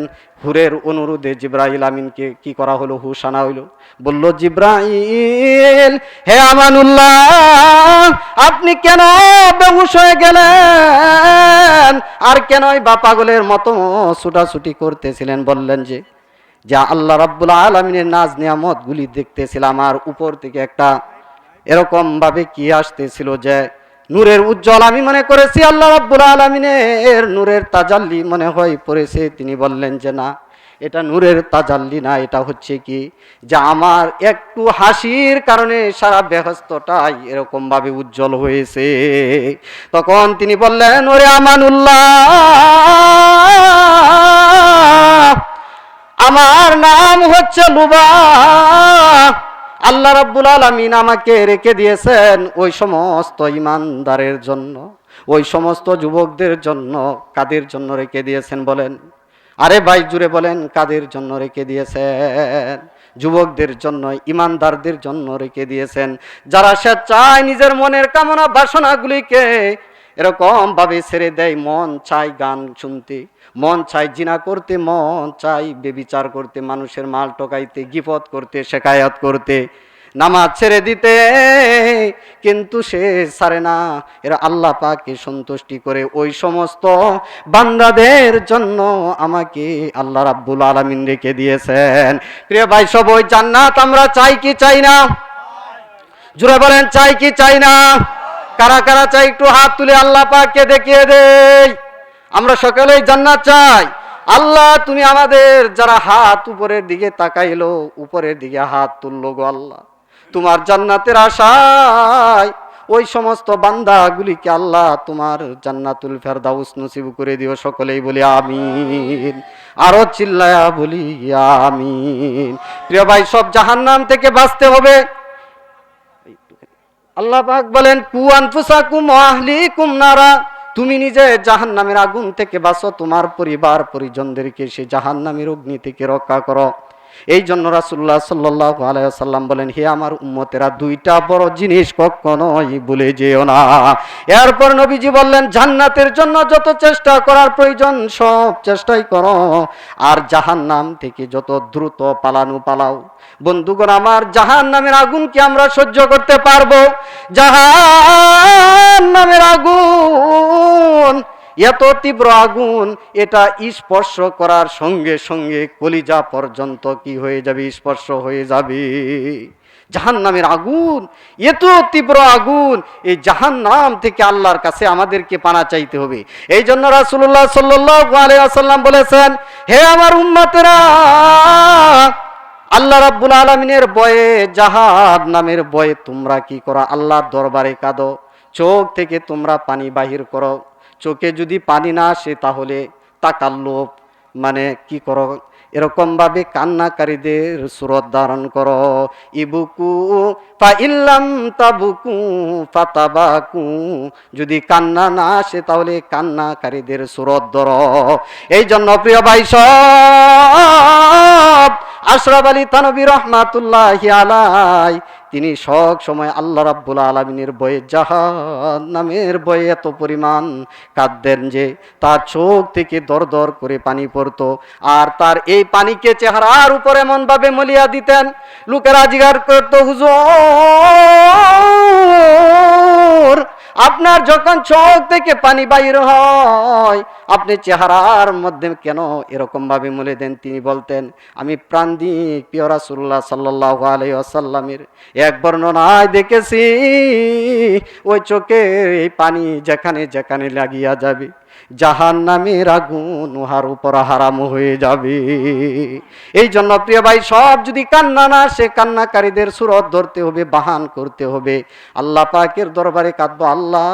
হুরের অনুরোধে জিবরাইল আমিনকে কি করা হলো, হুশ আনা হইল। বলল, জিবরাইল, হে আমানুল্লাহ, আপনি কেন বেহুশ হয়ে গেলেন, আর কেনই বা পাগলের মতো ছুটাছুটি করতেছিলেন? বললেন যে যা আল্লাহ রাব্বুল আলামিনের নাজ নিয়ামত গুলি দেখতেছিলাম, আর উপর থেকে একটা এরকম ভাবে কি আসতেছিল যে নূরের উজ্জ্বল, আমি মনে করেছি আল্লাহ রাব্বুল আলামিনের নূরের তাজাল্লি মনে হয় পড়েছে। তিনি বললেন যে না, এটা নূরের তাজাল্লি না, এটা হচ্ছে কি যে আমার একটু হাসির কারণে সারা বেহেশতটাই এরকম ভাবে উজ্জ্বল হয়েছে। তখন তিনি বললেন, ওরে আমানুল্লাহ, আমার নাম হচ্ছে লুবা। আল্লাহ রাব্বুল আলামিন আমাকে রেখে দিয়েছেন ওই সমস্ত ইমানদারের জন্য, ওই সমস্ত যুবকদের জন্য। কাদের জন্য রেখে দিয়েছেন বলেন? আরে ভাই জুড়ে বলেন, কাদের জন্য রেখে দিয়েছেন? যুবকদের জন্য, ইমানদারদের জন্য রেখে দিয়েছেন, যারা স্বেচ্ছায় নিজের মনের কামনা বাসনাগুলিকে এরকম ভাবে ছেড়ে দেয়। মন চাই গান শুনতে, মন চাই জিনা করতে, মন চাই বেবিচার করতে, মানুষের মাল টোকাইতে, গিফত করতে, শেকায়াত করতে, নামাজ ছেড়ে দিতে, কিন্তু সে ছাড়ে না। এরা আল্লাহ পাককে সন্তুষ্টি করে ওই সমস্ত বান্দাদের জন্য আমাকে আল্লাহ রাব্বুল আলামিন রেখে দিয়েছেন। প্রিয় ভাই সব, ওই জান্নাত আমরা চাই কি চাই না? জোরে বলেন, চাই কি চাই না? কারা কারা চাই একটু হাত তুলে আল্লাহ পাককে দেখিয়ে দেই। আমরা সকলেই জান্নাত চাই। আল্লাহ, তুমি আমাদের যারা হাত উপরের দিকে তাকাইলো, উপরের দিকে হাত তুললো গো আল্লাহ, তোমার জান্নাতের আশায় ওই সমস্ত বান্দাগুলিকে আল্লাহ তোমার জান্নাতুল ফেরদাউস নসিব করে দিও। সকলেই বলি আমিন, আরো চিল্লায়া বলি আমিন। প্রিয় ভাই সব, জাহান্নাম থেকে বাঁচতে হবে। আল্লাহ পাক বলেন, কু আনফুসাকুম ওয়া আহলিকুম নারা, তুমি নিজে জাহান্নামের আগুন থেকে বাঁচো, তোমার পরিবার পরিজনদেরকে সে জাহান্নামের অগ্নি থেকে রক্ষা করো। এই জন্য রাসূলুল্লাহ সাল্লাল্লাহু আলাইহি ওয়াসাল্লাম বলেন, হে আমার উম্মতেরা, দুইটা বড় জিনিস কখনোই ভুলে যেও না। এরপর নবীজি বললেন, জান্নাতের জন্য যত চেষ্টা করার প্রয়োজন সব চেষ্টাই করো, আর জাহান্নাম থেকে যত দ্রুত পালাও। বন্ধুগণ আমার, জাহান্নামের আগুন কি আমরা সহ্য করতে পারবো? জাহান্নামের আগুন এত তীব্র আগুন, এটা স্পর্শ করার সঙ্গে সঙ্গে কলিজা পর্যন্ত কি হয়ে যাবে, স্পর্শ হয়ে যাবে। জাহান্নামের আগুন এত তীব্র আগুন, এই জাহান্নাম থেকে আল্লাহর কাছে আমাদেরকে পানা চাইতে হবে। এই জন্য রাসূলুল্লাহ সাল্লাল্লাহু আলাইহি ওয়াসাল্লাম বলেছেন, হে আমার উম্মতেরা, আল্লাহ রাব্বুল আলামিনের ভয়ে, জাহান্নামের ভয়ে তোমরা কি করো, আল্লাহর দরবারে কাঁদো, চোখ থেকে তোমরা পানি বাহির করো। চোখে যদি পানি না আসে তাহলে তাকাল্লুব মানে কি করো, এরকম ভাবে কান্নাকারীদের সুরত ধারণ করো। ইবুকু ফা ইল্লাম তাবুকু ফাতাবাকু, যদি কান্না না আসে তাহলে কান্নাকারীদের সুরত ধরো। এই জন্য প্রিয় ভাই সব, আশরাফ আলী থানভী রহমাতুল্লাহি আলাই তিনি সব সময় আল্লাহ রাব্বুল আলামিনের ভয়ে, জাহান্নামের ভয়ে এত পরিমাণ কাঁদতেন যে তার চোখ থেকে দর দর করে পানি পড়তো। আর তার এই পানিকে চেহারার উপর এমন ভাবে মলিয়া দিতেন, লোকেরা জিজ্ঞাসা করতো, হুজুর আপনার যখন চোখ থেকে পানি বাইর হয়, আপনি চেহারার মধ্যে কেন এরকম ভাবে মলে দেন? তিনি বলতেন, আমি প্রান্তিক প্রিয় রাসূলুল্লাহ সাল্লাল্লাহু আলাইহি ওয়াসাল্লামের এক বর্ণনায় দেখেছি, ওই চোখে এই পানি যেখানে যেখানে লাগিয়া যাবে, জাহান্নামের আগুন উহার উপর হারাম হয়ে যাবে। এই জন্য প্রিয় ভাই সব, যদি কান্না না আসে, কান্নাকারীদের সুরত ধরতে হবে, বাহান করতে হবে, আল্লাহ পাকের দরবারে কাঁদবো, আল্লাহ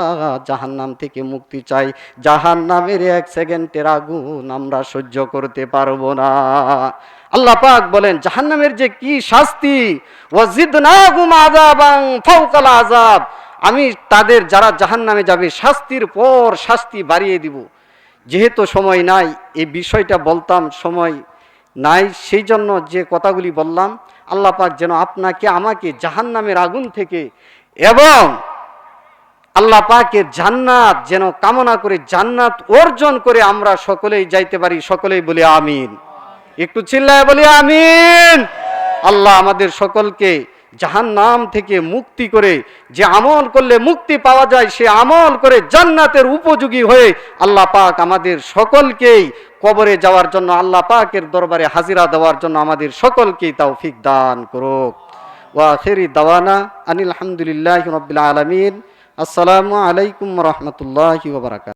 জাহান্নাম থেকে মুক্তি চাই, জাহান্নামের এক সেকেন্ডের আগুন আমরা সহ্য করতে পারবো না। আল্লাহ পাক বলেন জাহান্নামের যে কি শাস্তি, ওয়াজিদনাহুম আযাবান ফাওকাল আযাব, আমি তাদের যারা জাহান্নামে যাবে শাস্তির পর শাস্তি বাড়িয়ে দিব। যেহেতু সময় নাই, এই বিষয়টা বলতাম, সময় নাই, সেই জন্য যে কথাগুলি বললাম, আল্লাহ পাক যেন আপনাকে আমাকে জাহান্নামের আগুন থেকে এবং আল্লাহ পাকের জান্নাত যেন কামনা করে, জান্নাত অর্জন করে আমরা সকলেই যাইতে পারি। সকলেই বলি আমিন। একটু চিল্লায় বলি আমিন। আল্লাহ আমাদের সকলকে জাহান্নাম থেকে মুক্তি করে, যে আমল করলে মুক্তি পাওয়া যায় সে আমল করে জান্নাতের উপযোগী হয়ে আল্লাহ পাক আমাদের সকলকেই কবরে যাওয়ার জন্য, আল্লাহ পাকের দরবারে হাজিরা দেওয়ার জন্য আমাদের সকলকেই তৌফিক দান করুক। ওয়া আখিরি দাওয়ানা আনিল হামদুলিল্লাহি রাব্বিল আলামিন। আসসালামু আলাইকুম ওয়া রাহমাতুল্লাহি ওয়া বারাকাতুহু।